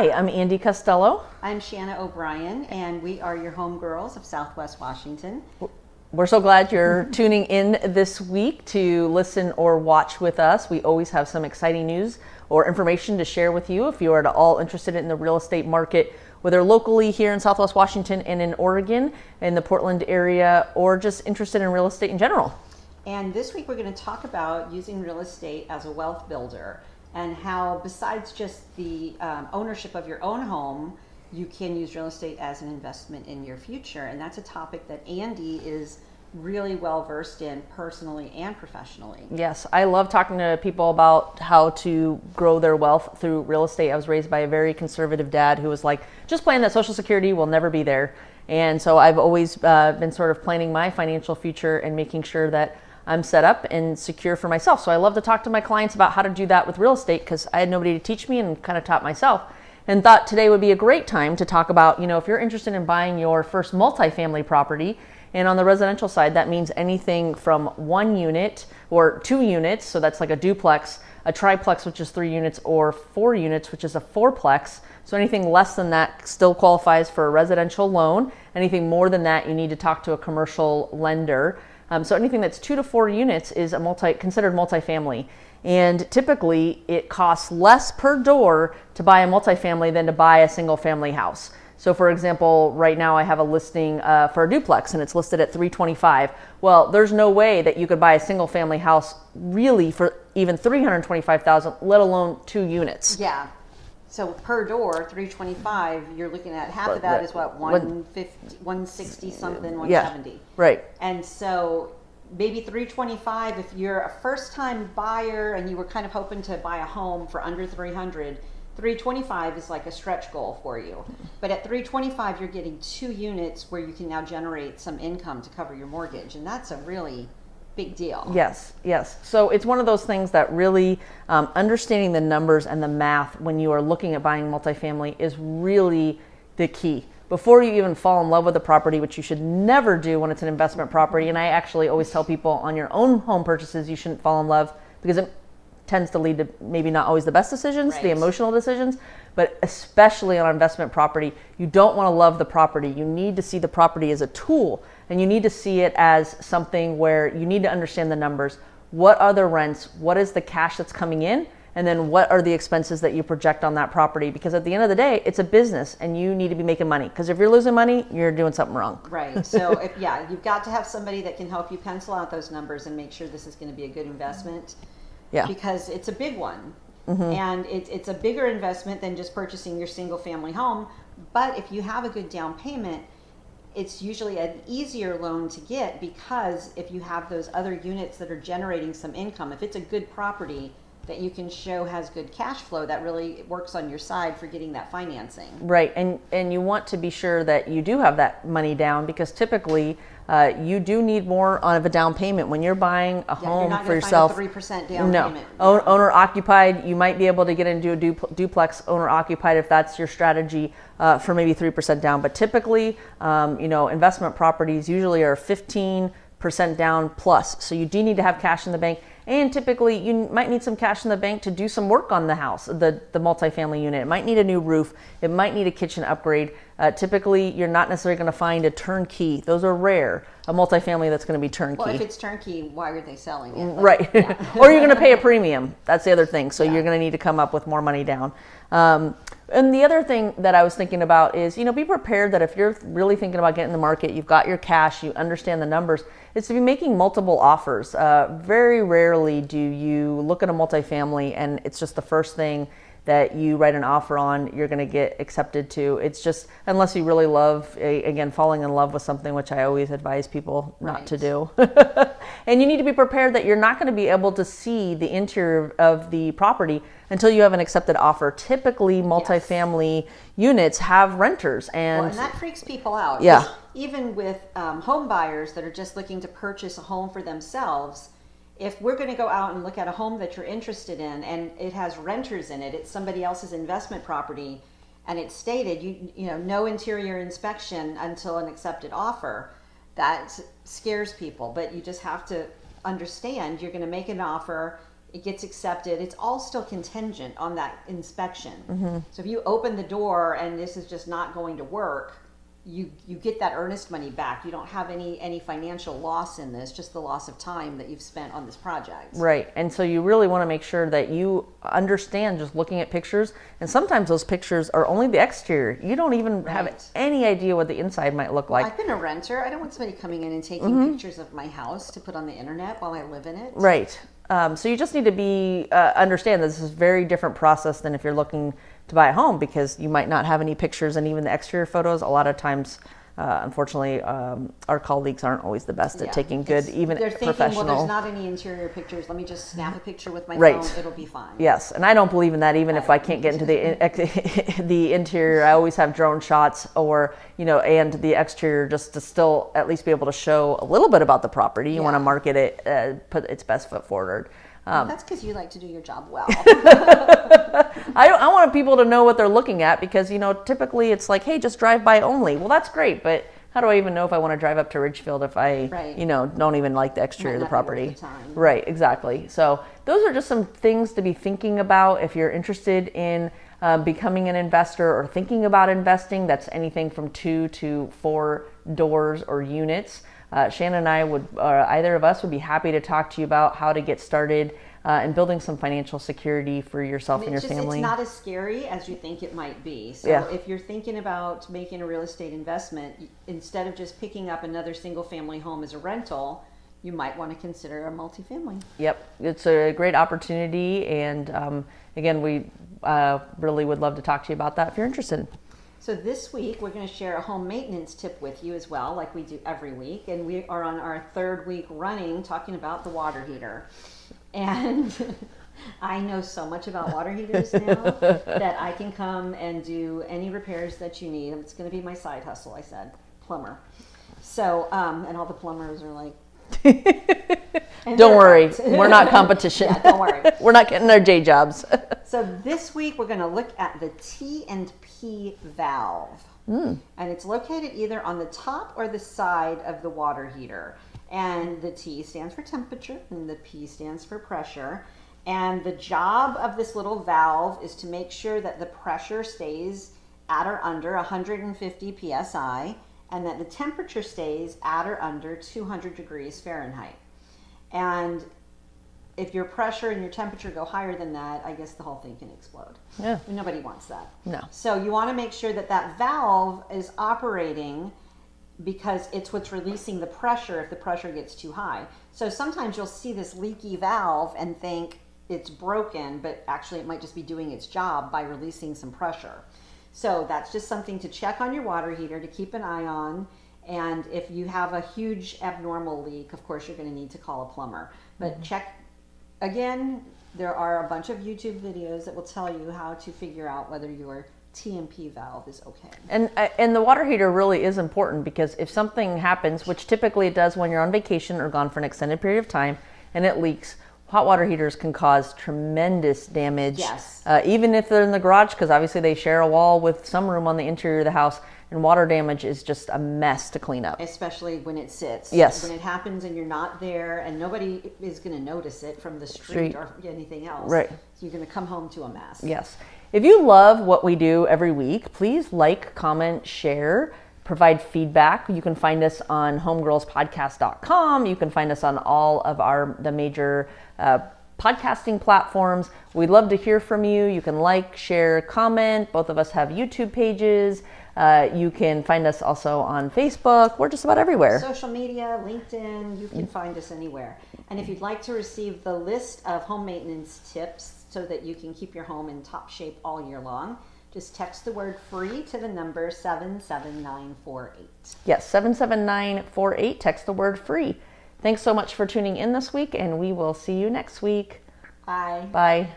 Hi, I'm Andi Costello. I'm Shana O'Brien, and we are your homegirls of Southwest Washington. We're so glad you're tuning in this week to listen or watch with us. We always have some exciting news or information to share with you if you are at all interested in the real estate market, whether locally here in Southwest Washington and in Oregon, in the Portland area, or just interested in real estate in general. And this week we're going to talk about using real estate as a wealth builder and how, besides just the ownership of your own home, you can use real estate as an investment in your future. And that's a topic that Andi is really well versed in personally and professionally. Yes, I love talking to people about how to grow their wealth through real estate. I was raised by a very conservative dad who was like, just plan that Social Security will never be there. And so I've always been sort of planning my financial future and making sure that I'm set up and secure for myself. So I love to talk to my clients about how to do that with real estate because I had nobody to teach me and kind of taught myself. And thought today would be a great time to talk about, if you're interested in buying your first multifamily property. And on the residential side, that means anything from 1 unit or 2 units, so that's like a duplex, a triplex, which is 3 units, or 4 units, which is a fourplex. So anything less than that still qualifies for a residential loan. Anything more than that, you need to talk to a commercial lender. So anything that's 2 to 4 units is considered multifamily. And typically, it costs less per door to buy a multifamily than to buy a single family house. So for example, right now I have a listing for a duplex and it's listed at $325,000. Well, there's no way that you could buy a single family house really for even $325,000, let alone 2 units. Yeah. So per door, $325,000, you're looking at half of that is what, 150, 160 something, 170. Yeah, right. And so maybe $325,000 if you're a first-time buyer and you were kind of hoping to buy a home for under $300,000. $325,000 is like a stretch goal for you. But at $325,000, you're getting 2 units where you can now generate some income to cover your mortgage. And that's a really big deal. Yes. So it's one of those things that really understanding the numbers and the math when you are looking at buying multifamily is really the key. Before you even fall in love with the property, which you should never do when it's an investment property. And I actually always tell people on your own home purchases, you shouldn't fall in love because it tends to lead to maybe not always the best decisions, right. The emotional decisions, but especially on investment property, you don't want to love the property. You need to see the property as a tool, and you need to see it as something where you need to understand the numbers. What are the rents? What is the cash that's coming in? And then what are the expenses that you project on that property? Because at the end of the day, it's a business and you need to be making money. Because if you're losing money, you're doing something wrong. Right. So you've got to have somebody that can help you pencil out those numbers and make sure this is going to be a good investment. Yeah. Because it's a big one. Mm-hmm. And it's a bigger investment than just purchasing your single family home. But if you have a good down payment, it's usually an easier loan to get because if you have those other units that are generating some income, if it's a good property that you can show has good cash flow, that really works on your side for getting that financing. Right. And you want to be sure that you do have that money down because typically you do need more of a down payment when you're buying a home for yourself. Find a 3% down payment. Owner occupied, you might be able to get into a duplex owner occupied if that's your strategy for maybe 3% down. But typically, investment properties usually are 15% down plus. So you do need to have cash in the bank. And typically, you might need some cash in the bank to do some work on the house, the multifamily unit. It might need a new roof. It might need a kitchen upgrade. Typically, you're not necessarily going to find a turnkey. Those are rare. A multifamily that's going to be turnkey. Well, if it's turnkey, why are they selling it? Right. Yeah. Or you're going to pay a premium. That's the other thing. So you're going to need to come up with more money down. And the other thing that I was thinking about is, be prepared that if you're really thinking about getting in the market, you've got your cash, you understand the numbers, is to be making multiple offers. Very rarely do you look at a multifamily and it's just the first thing that you write an offer on, you're going to get accepted to. It's just, unless you really love, again, falling in love with something, which I always advise people not to do. And you need to be prepared that you're not going to be able to see the interior of the property until you have an accepted offer. Typically, multifamily units have renters. And that freaks people out. Yeah. Even with home buyers that are just looking to purchase a home for themselves, if we're going to go out and look at a home that you're interested in and it has renters in it, it's somebody else's investment property, and it's stated no interior inspection until an accepted offer, that scares people. But you just have to understand you're going to make an offer. it gets accepted. It's all still contingent on that inspection. So if you open the door and this is just not going to work, you get that earnest money back. You don't have any financial loss in this, just the loss of time that you've spent on this project. Right. And so you really want to make sure that you understand just looking at pictures. And sometimes those pictures are only the exterior. You don't even have any idea what the inside might look like. I've been a renter. I don't want somebody coming in and taking pictures of my house to put on the internet while I live in it. Right. So you just need to be understand that this is a very different process than if you're looking to buy a home, because you might not have any pictures, and even the exterior photos, a lot of times, unfortunately, our colleagues aren't always the best at taking good, even they're thinking, professional. well, there's not any interior pictures. Let me just snap a picture with my phone. It'll be fine. Yes, and I don't believe in that. Even if I can't get into the interior, I always have drone shots, or and the exterior, just to still at least be able to show a little bit about the property. You want to market it, put its best foot forward. That's because you like to do your job well. I want people to know what they're looking at, because typically it's like, hey, just drive by only. Well, that's great, but how do I even know if I want to drive up to Ridgefield if I don't even like the exterior of the property? Right, exactly. So those are just some things to be thinking about if you're interested in becoming an investor or thinking about investing. That's anything from 2 to 4 doors or units. Shannon and I would, either of us would be happy to talk to you about how to get started in building some financial security for yourself and your family. It's not as scary as you think it might be. So if you're thinking about making a real estate investment, instead of just picking up another single family home as a rental, you might want to consider a multifamily. Yep, it's a great opportunity, and again, we really would love to talk to you about that if you're interested. So this week, we're going to share a home maintenance tip with you as well, like we do every week. And we are on our 3rd week running talking about the water heater. And I know so much about water heaters now that I can come and do any repairs that you need. It's going to be my side hustle, I said, plumber. So, and all the plumbers are like, don't worry, we're not competition. Yeah, don't worry. We're not getting our day jobs. So this week we're going to look at the T&P valve. And it's located either on the top or the side of the water heater. And the T stands for temperature and the P stands for pressure. And the job of this little valve is to make sure that the pressure stays at or under 150 psi, and that the temperature stays at or under 200 degrees Fahrenheit. And if your pressure and your temperature go higher than that, I guess the whole thing can explode. Yeah. Nobody wants that. No. So you want to make sure that that valve is operating, because it's what's releasing the pressure if the pressure gets too high. So sometimes you'll see this leaky valve and think it's broken, but actually it might just be doing its job by releasing some pressure. So that's just something to check on your water heater, to keep an eye on. And if you have a huge abnormal leak, of course, you're going to need to call a plumber. But check, again, there are a bunch of YouTube videos that will tell you how to figure out whether your T&P valve is okay. And the water heater really is important, because if something happens, which typically it does when you're on vacation or gone for an extended period of time, and it leaks, hot water heaters can cause tremendous damage. Yes. Even if they're in the garage, because obviously they share a wall with some room on the interior of the house, and water damage is just a mess to clean up. Especially when it sits. Yes. When it happens and you're not there, and nobody is going to notice it from the street or anything else. Right. So you're going to come home to a mess. Yes. If you love what we do every week, please like, comment, share, provide feedback. You can find us on homegirlspodcast.com. You can find us on all of the major podcasting platforms. We'd love to hear from you. You can like, share, comment. Both of us have YouTube pages. You can find us also on Facebook. We're just about everywhere. Social media, LinkedIn, you can find us anywhere. And if you'd like to receive the list of home maintenance tips so that you can keep your home in top shape all year long, just text the word FREE to the number 77948. Yes, 77948. Text the word FREE. Thanks so much for tuning in this week, and we will see you next week. Bye. Bye.